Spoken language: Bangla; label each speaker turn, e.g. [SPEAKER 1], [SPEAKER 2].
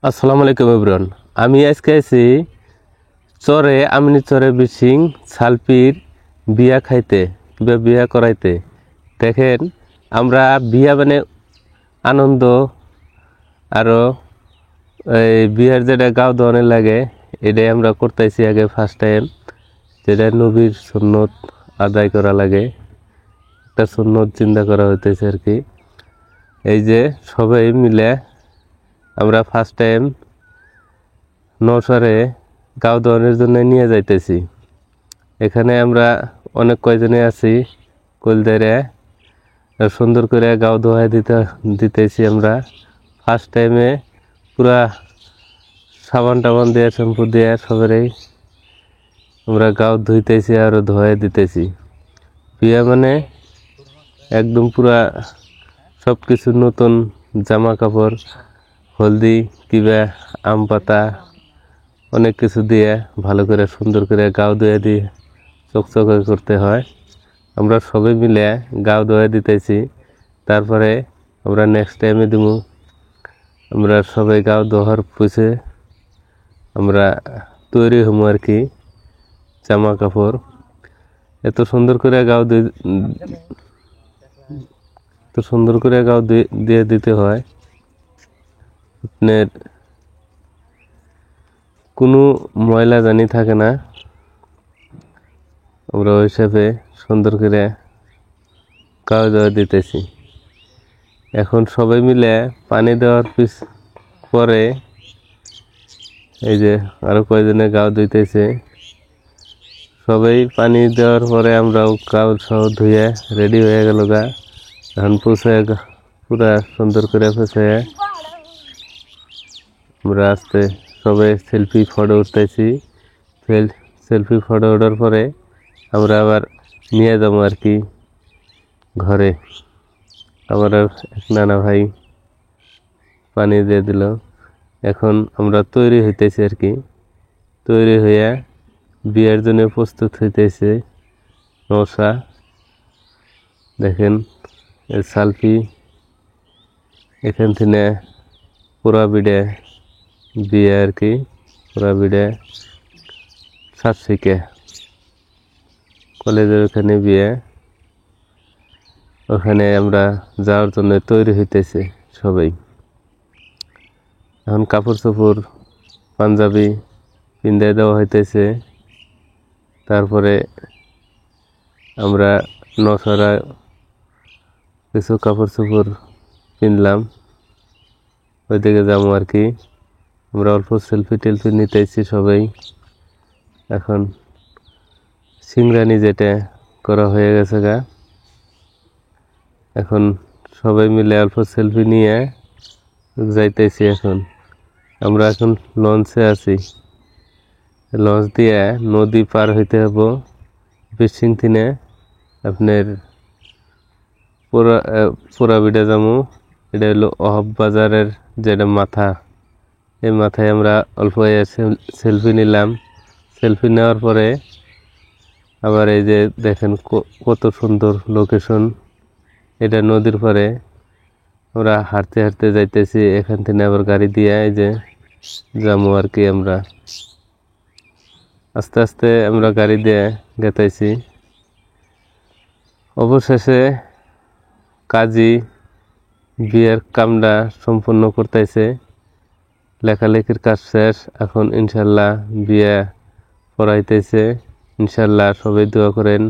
[SPEAKER 1] আসসালামু আলাইকুম এভরিওয়ান। আমি আজকে আছি চরে আমিনি চরে বিশিং সালপির বিয়া খাইতে কিংবা বিয়া করাইতে। দেখেন আমরা বিয়া মানে আনন্দ আরও এই বিয়ার যেটা গাও দোয়ানের লাগে এটাই আমরা করতেছি আগে ফার্স্ট টাইম, যেটা নবীর সুন্নত আদায় করা লাগে, একটা সুন্নত চিন্তা করা হইতেছে আর কি। এই যে সবাই মিলে আমরা ফার্স্ট টাইম নৌসরে গাও দোয়ানোর জন্য নিয়ে যাইতেছি। এখানে আমরা অনেক কয়জনে আছি, কলদারে সুন্দর করে গাও ধোয়াই দিতেছি। আমরা ফার্স্ট টাইমে পুরা সাবান টাবান দিয়ে শ্যাম্পু দিয়ে সবারই আমরা গাও ধুইতেছি আর ধোয়াই দিতেছি। বিয়া মানে একদম পুরা সব কিছু নতুন, জামা কাপড়, হলদি কিবা আম পাতা অনেক কিছু দিয়ে ভালো করে সুন্দর করে গাও ধুয়ে দিয়ে চকচকে করতে হয়। আমরা সবাই মিলে গাও ধুয়ে দিতেছি, তারপরে আমরা নেক্সট টাইমে দিব। আমরা সবাই গাও ধোয়ার পুষে আমরা তৈরি হবো আর কি, জামা কাপড় এত সুন্দর করে গাও দিয়ে দিতে হয়। আপনার কোনো ময়লা জানি থাকে না, আমরা ওই হিসাবে সুন্দর করে গাও দেওয়া দিতেছি। এখন সবাই মিলে পানি দেওয়ার পরে এই যে আরো কয়েকজনে গাও দিতেছে। সবাই পানি দেওয়ার পরে আমরাও গাও সহ ধুয়ে রেডি হয়ে গেল গা। এখন পুষে পুরা সুন্দর করে পুষে আমরা আস্তে সবাই সেলফি ফটো উঠতেছি। সেলফি ফটো ওঠার পরে আমরা আবার নিয়ে যাবো আর কি ঘরে। আমার এক নানা ভাই পানি দিয়ে দিল। এখন আমরা তৈরি হইতেছি আর কি, তৈরি হইয়া বিয়ের জন্য প্রস্তুত হইতেছে নৌসা। দেখেন সালফি এখান থেকে পুরা বিডে বিয়ে আর কি, পুরা বিডে সাতশিকে কলেজের ওখানে বিয়ে। ওখানে আমরা যাওয়ার জন্য তৈরি হইতেছে সবাই। এখন কাপড় চোপড় পাঞ্জাবি পিন্দাই দেওয়া হইতেছে। তারপরে আমরা নসরা কিছু কাপড় চোপড় কিনলাম, ওইদিকে যাবো আর কি। আমরা অল্প সেলফি টেলফি নিতেছি সবাই। এখন সিংরানি যেটা করা হয়ে গেছে গা, এখন সবাই মিলে অল্প সেলফি নিয়ে যাইতেছি। এখন আমরা এখন লঞ্চে আছি, লঞ্চ দিয়ে নদী পার হইতে হবো বিশিং থেকে আপনার পুরা বিডে যাবো। এটা হলো অহব বাজারের যেটা মাথা, এই মাথায় আমরা অল্প সেলফি নিলাম। সেলফি নেওয়ার পরে আবার এই যে দেখেন কত সুন্দর লোকেশন, এটা নদীর পরে আমরা হাঁটতে হাঁটতে যাইতেছি। এখান থেকে আবার গাড়ি দিয়ে এই যে যাবো আর কি। আমরা আস্তে আস্তে আমরা গাড়ি দিয়ে গেতাইছি। অবশেষে কাজী বিয়ের কামটা সম্পূর্ণ করতেছে, লেখালেখির কাজ শেষ। এখন ইনশাল্লাহ বিয়ে পড়াইতেছে। ইনশাল্লাহ সবাই দোয়া করেন।